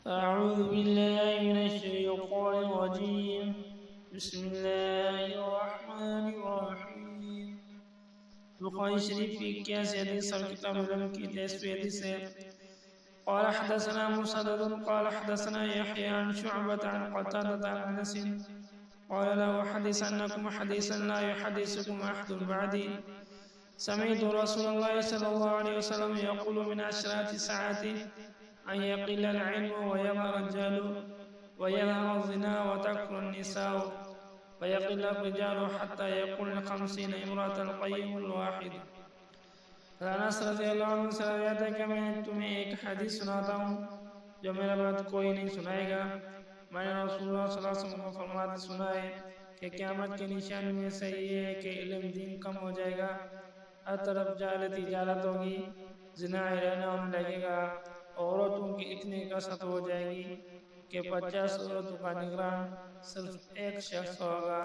أعوذ بالله من الشيطان الرجيم بسم الله الرحمن الرحيم بخاری شریف کی 81 حدیث اور کتاب علم کی 10ویں حدیث ہے. قال حدثنا مسدد قال حدثنا يحيى عن شعبة عن قتادة عن أنس قال لا أحدثنكم حديثا لا يحدثكم أحد بعدي سمعت رسول الله صلى الله عليه وسلم يقول من أشراط الساعة أن يقل العلم ويظهر الجهل ويظهر الزنا وتكثر النساء ويقل الرجال حتى يقول 50 امرأة القيم الواحد. انس رضی اللہ عنہ سے روایت ہے کہ میں تمہیں ایک حدیث سناتا ہوں جو میرا بعد کوئی نہیں سنائے گا. میں نے رسول اللہ صلی اللہ علیہ وسلم کو فرماتے سنا ہے کہ قیامت کے نشان میں سے یہ ہے کہ علم دین کم ہو جائے گا، ہر طرف جہالت ہوگی، زنا رہنا ہونے لگے گا، عورتوں کی اتنی کثرت ہو جائے گی کہ 50 عورتوں کا نگران صرف ایک شخص ہوگا.